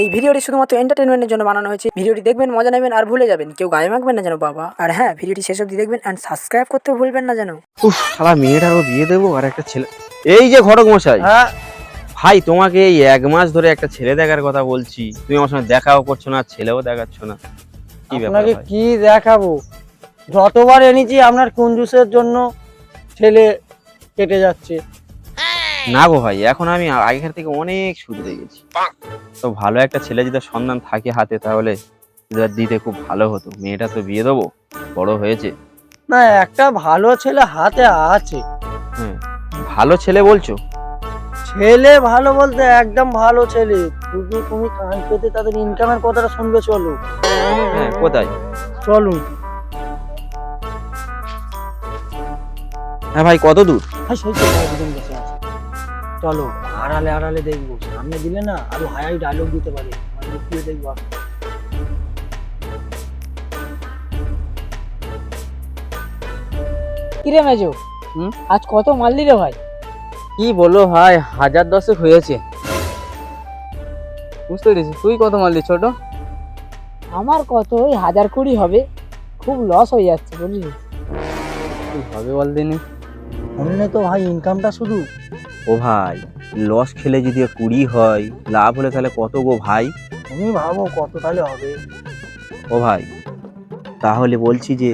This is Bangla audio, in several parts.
এই ভিডিওটি শুধুমাত্র এন্টারটেনমেন্টের জন্য বানানো হয়েছে। ভিডিওটি দেখবেন, মজা নেবেন আর ভুলে যাবেন। কেউ গায়ে মাখবেন না যেন বাবা। আর হ্যাঁ, ভিডিওটি শেষ অবধি দেখবেন এন্ড সাবস্ক্রাইব করতে ভুলবেন না যেন। উফ, শালা মেয়েটারও বিয়ে দেবো আর একটা ছেলে। এই যে ঘটক মশাই, হ্যাঁ ভাই তোমাকে এই 1 মাস ধরে একটা ছেলে দেখার কথা বলছি, তুমি আমার সঙ্গে দেখাও করছো না, ছেলেও দেখাচ্ছ না, কি ব্যাপার আপনাকে ভাই? কি দেখাবো? যতবার এনেছি আপনার কঞ্জুসের জন্য ছেলে কেটে যাচ্ছে। না গো ভাই, এখন আমি আগেকার থেকে অনেক শুধরে গেছি। তো ভালো একটা ছেলে যদি সন্ধান থাকে হাতে তাহলে দিতে খুব ভালো হতো। মেয়েটা তো বিয়ে দেবো, বড় হয়েছে। না, একটা ভালো ছেলে হাতে আছে। হ্যাঁ, ভালো ছেলে বলছো? ছেলে ভালো বলতে একদম ভালো ছেলে, শুধু তুমি কান পেতে তাদের ইনকামের কথাটা শুনবে। চলো হ্যাঁ, কোথায়? চলুন। হ্যাঁ ভাই, কত দূর? হ্যাঁ, সেই তো একদম বসে আছে। চলো আড়ালে আড়ালে দেখবো, সামনে দিলে না আরো হাই ডায়লগ দিতে পারে, মানে লুকিয়ে দেখবো। কিরে মেজো, আজ কত মাল দিলে ভাই? কি বলবো ভাই, 1010 হয়েছে। বুঝতে পেরেছিস? তুই কত মারলি ছোট? আমার কত ওই 1020 হবে। খুব লস হয়ে যাচ্ছে বুঝলি। কি হবে বল দিনি। শুনলে তো ভাই ইনকামটা শুধু। ও ভাই, লস খেলে যদি 20 হয়, লাভ হলে তাহলে কত গো ভাই? তুমি ভাবো কত তাহলে হবে। ও ভাই, তাহলে বলছি যে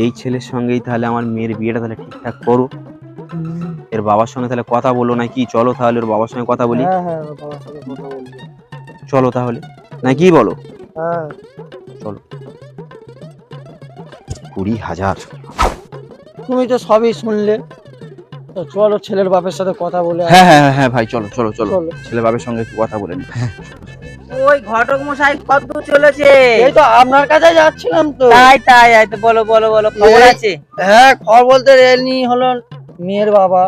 এই ছেলের সঙ্গেই তাহলে আমার মেয়ের বিয়েটা তাহলে ঠিকঠাক করো। এর বাবার সঙ্গে তাহলে কথা বলো নাকি? চলো তাহলে ওর বাবার সঙ্গে কথা বলি। হ্যাঁ হ্যাঁ, বাবার সাথে কথা বলবো। চলো তাহলে, না কি বলো? হ্যাঁ, চলো। 20,000? তুমি তো সবই শুনলে, তো চলো ছেলের বাপের সাথে কথা বলে হ্যাঁ হ্যাঁ হ্যাঁ হ্যাঁ ভাই, চলো চলো চলো, চলো। ছেলে বাবার সঙ্গে একটু কথা বলে নি। ওই ঘটক মশাই কত দূর চলেছে? এই তো আপনার কাছে যাচ্ছিলাম তো। তাই তাই, তো বলো বলো বলো, খবর আছে? হ্যাঁ, খবর বলতে রেনি হলো মেয়ের বাবা।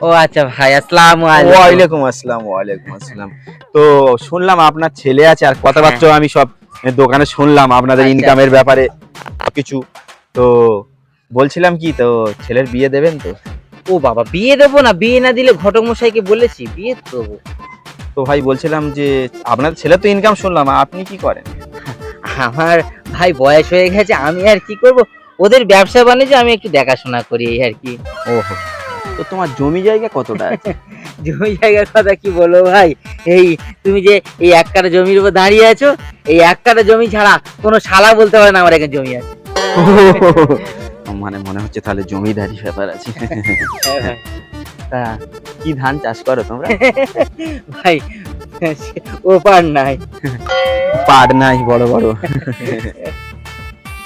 ও আচ্ছা ভাই, আসসালামু আলাইকুম। ওয়ালাইকুম আসসালাম, ওয়ালাইকুম আসসালাম। তো শুনলাম আপনার ছেলে আছে, আর কথাবার্তা আমি সব দোকানে শুনলাম আপনাদের আচ্ছা। ইনকামের ব্যাপারে কিছু। তো বলছিলাম কি, তো ছেলের বিয়ে দেবেন তো? ও বাবা, বিয়ে দেবো না? বিয়ে না দিলে ঘটক মশাইকে বলেছি বিয়ে দেবো। তো ভাই বলছিলাম যে আপনার ছেলে তো ইনকাম শুনলাম, আপনি কি করেন? আমার ভাই বয়স হয়ে গেছে, আমি আর কি করব, ওদের ব্যবসা বাণিজ্য আমি একটু দেখাশোনা করি এই আর কি। ওহো, তো তোমার জমি জায়গা কতটা আছে? জমি জায়গার কথা কি বলবো ভাই, এই তুমি যে এই 1 কাঠা জমির উপর দাঁড়িয়ে আছো, এই 1 কাঠা জমি ছাড়া কোনো শালা বলতে পারে না আমার এখানে জমি আছে। মানে মনে হচ্ছে তাহলে জমিদারি ব্যাপার আছে। তা কি ধান চাষ করো তোমরা? ভাই ও পার নাই। পাট নাই বড় বড়।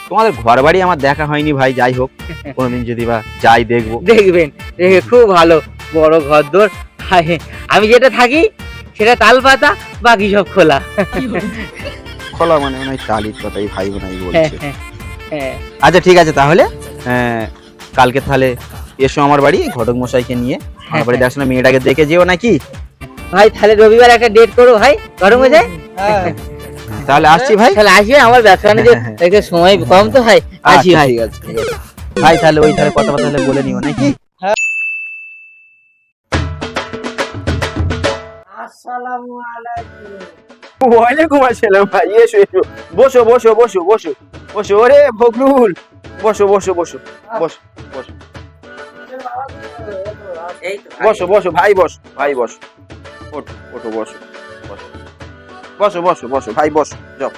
তোমাদের ঘর বাড়ি আমার দেখা হয়নি ভাই, যাই হোক কোনোদিন যদি বা যাই দেখবো। দেখবেন, দেখে খুব ভালো বড় ঘর দোর। ভাই, আমি যেটা থাকি সেটা তাল পাতা, বাকি সব খোলা। খোলা মানে মনে হয় টালির কথাই ভাই বোনাই হ্যাঁ বলছে। হ্যাঁ হ্যাঁ। আচ্ছা ঠিক আছে তাহলে, কালকে তাহলে এসো আমার বাড়ি, ঘটক মশাইকে নিয়ে আমার বাড়ি দেখাশোনা, মেয়েটাকে দেখে যেও নাকি? ভাই তাহলে রবিবার একটা ডেট করো ভাই, ঘটক মশাই। হ্যাঁ, তাহলে আসছি ভাই। তাহলে আসবে, আমার ব্যবসা বাণিজ্য একটু সময় কম তো ভাই, আসি আচ্ছা, ভাই। ঠিক আছে ঠিক আছে। ভাই তাহলে ওই তাহলে কথাবার্তা তাহলে বলে নিও নাকি? আসসালামু আলাইকুম। ওয়ালাইকুম আসসালাম ভাই, এসো এসো, বসো বসো বসো বসো বসো। ওরে ফখরুল, বসো বসো বসো বসো বসো এই তো ভাই। বসো বসো ভাই, বসো ভাই, বসো, ওঠো ওঠো, বসো বসো বসো বসো বসো ভাই, বসো, যাও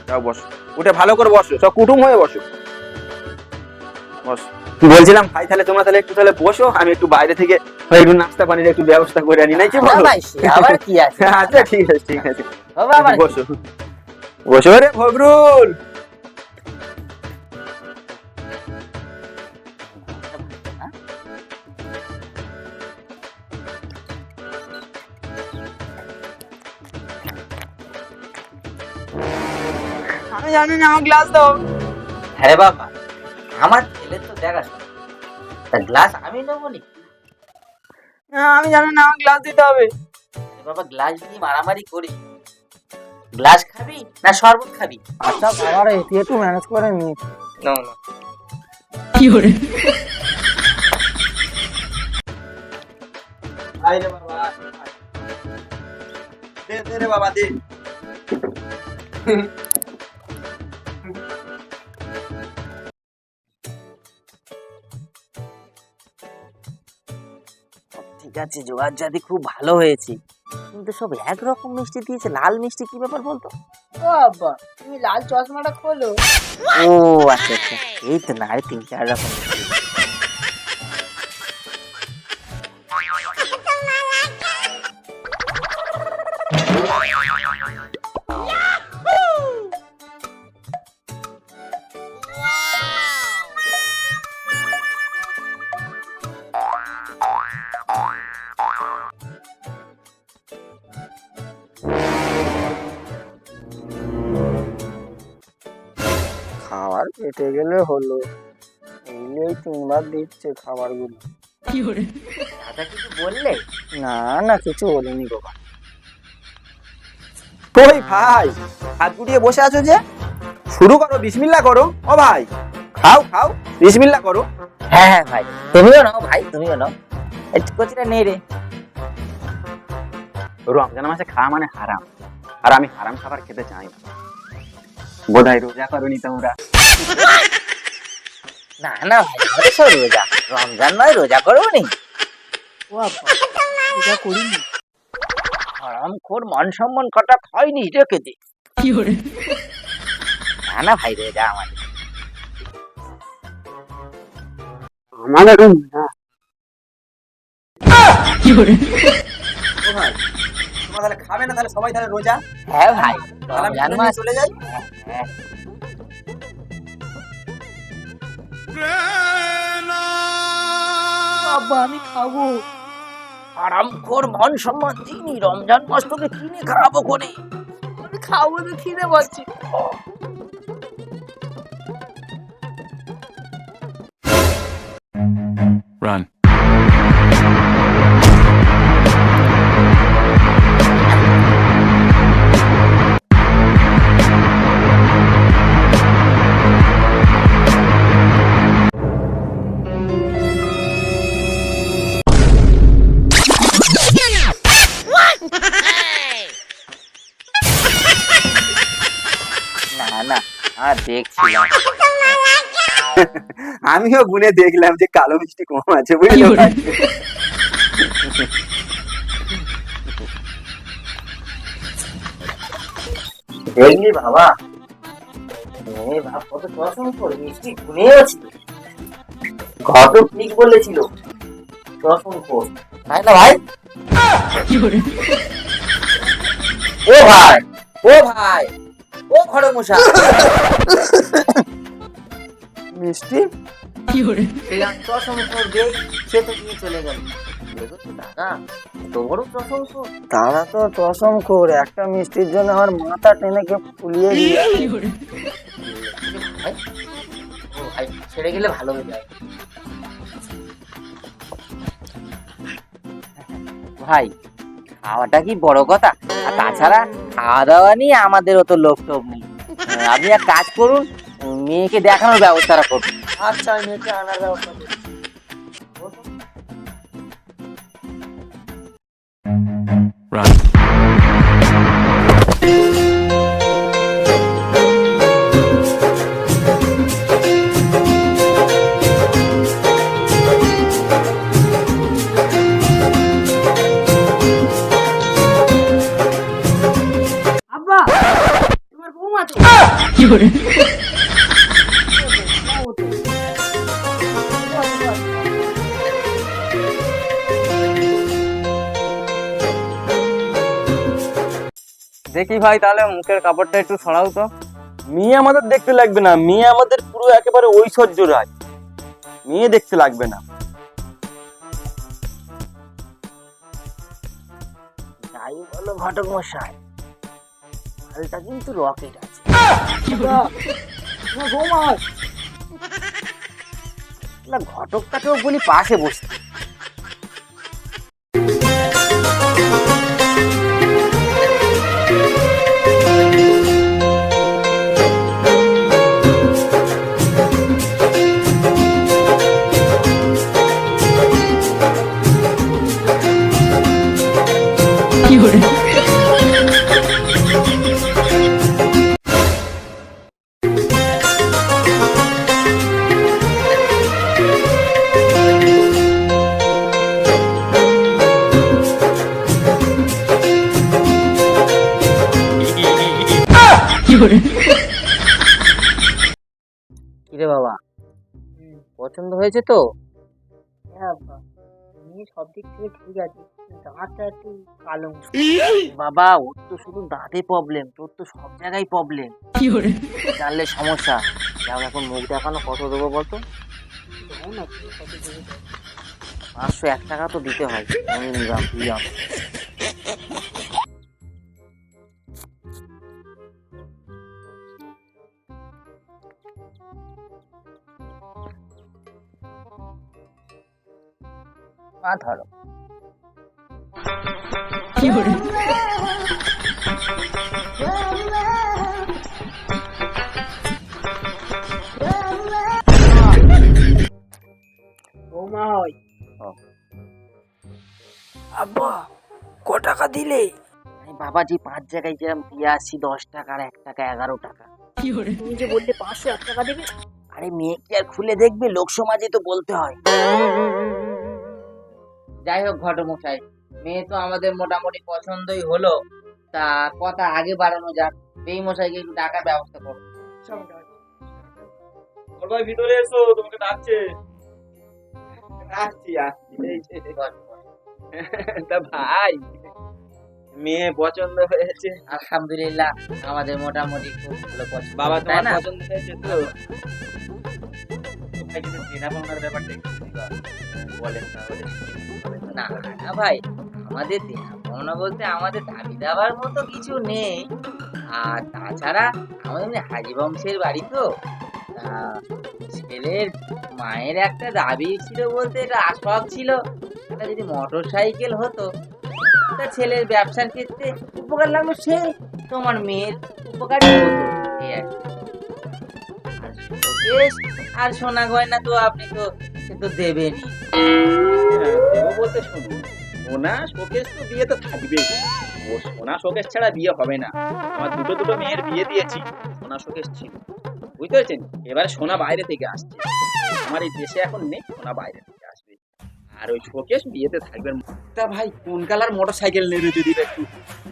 যাও বসো, উঠে ভালো করে বসো, সব কুটুম হয়ে বসো, বসো। বলছিলাম ভাই তাহলে তোমরা তাহলে একটু তাহলে বসো, আমি একটু বাইরে থেকে একটু নাস্তা পানির একটু ব্যবস্থা করে আনি, নাই কি বলো? ভাই, সে আবার কি আছে? আচ্ছা ঠিক আছে ঠিক আছে, ও বাবা, বসো বসো। রে ফখরুল, আমি জানি না, আমার গ্লাস দাও। আরে বাবা, আমার ছেলে তো দেখাশোনা, তা গ্লাস আমি নেবো নি? আমি জানি না, আমার গ্লাস দিতে হবে। আরে বাবা, গ্লাস নিয়ে মারামারি করি? গ্লাস খাবি না শরবত খাবি? আচ্ছা বাবারে, তুই একটু ম্যানেজ করে নি। না না, আইরে বাবা, দে দে রে বাবা দে। ঠিক আছে, জোগাড় জাতি খুব ভালো হয়েছে, কিন্তু সব একরকম মিষ্টি দিয়েছে। লাল মিষ্টি কি ব্যাপার বলতো? ও আব্বা, তুমি লাল চশমাটা খোলো। ও আচ্ছা আচ্ছা, এই তো না, আরে 3-4 রকম মিষ্টি। খাবার পেটে গেলে হলো, এইলেই 3বার দিচ্ছে খাবারগুলো। দাদা কিছু বললে? না না, কিছু বলিনি বাবা। কই ভাই, হাত গুটিয়ে বসে আছো যে? শুরু করো, বিসমিল্লাহ করো। ও ভাই, খাও খাও, বিসমিল্লাহ করো। হ্যাঁ হ্যাঁ ভাই, তুমিও নাও ভাই, তুমিও নাও। একটু কচিটা নেই রে। রমজান মাসে খাওয়া মানে হারাম, আর আমি হারাম খাবার খেতে চাই না। বোধহয় রোজা করনি তোমরা? না না ভাই, আমাদের সব রোজা, রমজান নয়, রোজা করবো নি। ও আব্বা, এটা করিনি। হারাম খোর, মান সম্মান কাটা খাইনি, রেখে দে। না না ভাই, রোজা আমাদের। আমাদের রুম না। ও ভাই, তোমরা তাহলে খাবে না? তাহলে সবাই তাহলে রোজা? হ্যাঁ ভাই, তাহলে আমি রমজান খেতে মাস। নিয়ে চলে যাই। হ্যাঁ। আব্বা, আমি খাবো। হারাম খোর, মান সম্মান দিইনি, রমজান মাস তোকে কিনে খাওয়াবো কোনে? আমি খাবো তো, খিদে পাচ্ছি। Run. না না, আর দেখছিলাম। আমিও গুনে দেখলাম যে কালো মিষ্টি কম আছে, বুঝলি ভাই? দেখলি বাবা, কত পছন্দ করে মিষ্টি গুনেওছি। কত ঠিক বলেছিল, পছন্দ কর, তাই না ভাই? ও ভাই, ও ভাই, ও ঘরে মশা মিষ্টি চশম করবে, সে তো নিয়ে চলে গেল। দাদা তো বড় চশম কর। তারা তো টসম করে একটা মিষ্টির জন্য আমার মাথা টেনে কে ফুলিয়ে দিয়ে। ভাই, ও ভাই, ছেড়ে গেলে ভালো হয়ে যায়। ভাই, খাওয়াটা কি বড় কথা? আর তাছাড়া খাওয়া দাওয়া নিয়ে আমাদের অত লোক টোক নেই। আপনি এক কাজ করুন, মেয়েকে দেখানোর ব্যবস্থাটা করুন। আচ্ছা, আমি মেয়েকে আনার ব্যবস্থা করছি। Run. আব্বা, তোমার বৌমা তো। দেখি ভাই, তাহলে মুখের কাপড়টা একটু সরাও তো। মেয়ে আমাদের দেখতে লাগবে না, মেয়ে আমাদের পুরো একেবারে ঐশ্বর্য রায়, মেয়ে দেখতে লাগবে না। যাই বলো ঘটক মশাই, মালটা কিন্তু রকেট আছে। তোমার বৌমা। না, ঘটকটাকেও বলি পাশে বসতে। কি কিরে বাবা, পছন্দ হয়েছে তো? হ্যাঁ আব্বা, তুমি সব দিক থেকে ঠিক আছে, দাঁতটা একটু কালো। বাবা ওর তো শুধু দাঁতে প্রবলেম, তোর তো সব জায়গায় প্রবলেম, জানলে সমস্যা। যাও এখন মুখ দেখানো কত দেবো বলতো? 501 টাকা তো দিতে হয়। আমি নিলাম, দিলাম। ধরো। বৌমা হয়। ও। আব্বা ক টাকা দিলে? আরে বাবাজি 5 জায়গায় যেরকম দিয়ে আসছি, 10 টাকা আর 1 টাকা 11 টাকা। তুমি যে বললে 501 টাকা দেবে। আরে মেয়ে কি আর খুলে দেখবে? লোক সমাজে তো বলতে হয়। যাই হোক ঘটমশাই, মেয়ে তো আমাদের মোটামুটি পছন্দই হলো, তা কথা আগে বাড়ানো যাক। এই মশাইকে একটু টাকার ব্যবস্থা করো। ভাই ভিতরে এসো, তোমাকে ডাকছে। আসছি আসছি, এই যে। তা ভাই, মেয়ে পছন্দ হয়েছে? আলহামদুলিল্লাহ, আমাদের মোটামুটি খুব ভালো পছন্দ, বাবা তাই তোমার না? পছন্দ হয়েছে তো? ভাই কিন্তু চেনা পাওনার ব্যাপারটা একটু বলেন তাহলে। না না ভাই, আমাদের দেনা পাওনা বলতে আমাদের দাবি দেওয়ার মতো কিছু নেই। আর তাছাড়া আমাদের এমনি হাজি বংশের বাড়ি তো, তা ছেলের মায়ের একটা দাবি ছিল, বলতে এটা আশফাক ছিল, একটা যদি মোটর সাইকেল হতো তা ছেলের ব্যবসার ক্ষেত্রে উপকার লাগলো, সে তোমার মেয়ের উপকারই হতো, এই আর কি। আর শোকেস আর সোনা গয়না তো আপনি তো সে তো দেবেনই। হ্যাঁ, দেবো বলতে শুনুন, সোনা শোকেস তো বিয়ে তো থাকবেই। ও সোনা শোকেস ছাড়া বিয়ে হবে না। আমার দুটো মেয়ের বিয়ে দিয়েছি, সোনা শোকেস ছিল, বুঝতে পেরেছেন? এবারে সোনা বাইরে থেকে আসছে, আমার এই দেশে এখন নেই, সোনা বাইরে থেকে আসবে। আর ওই শোকেস বিয়েতে থাকবে। তা ভাই কোন কালার মোটর সাইকেল নেবে যদি একটু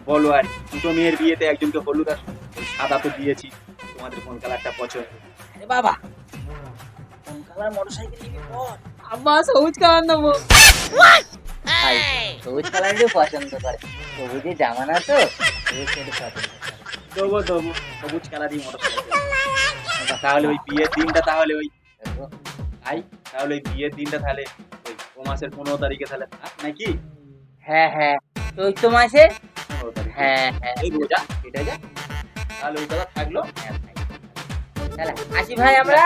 বলো। আর দুটো মেয়ের বিয়েতে একজনকে হলুদ আর ওই সাদা তো দিয়েছি, তোমাদের কোন কালারটা পছন্দ? আরে বাবা, কোন কালার মোটরসাইকেল নিবি বল? আব্বা সবুজ কালার নেবো। ভাই সবুজ কালারই পছন্দ করে, সবুজের জামানা তো, সবুজ কালারই পছন্দ করে। দেবো সবুজ কালারই মোটর সাইকেল। তাহলে ওই বিয়ের দিনটা তাহলে ওই দেখো, ভাই, তাহলে ওই বিয়ের দিনটা তাহলে ওই ও মাসের 15 তারিখে তাহলে থাক নাকি? হ্যাঁ হ্যাঁ, চৈত্র মাসে, 15 তারিখ, হ্যাঁ হ্যাঁ। এই রোজা কেটে যায়, তাহলে ওই কথা থাকলো। তাহলে আসি ভাই, আমরা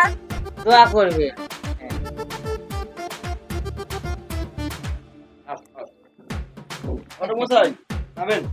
দোয়া করবে। মশাই নামেন।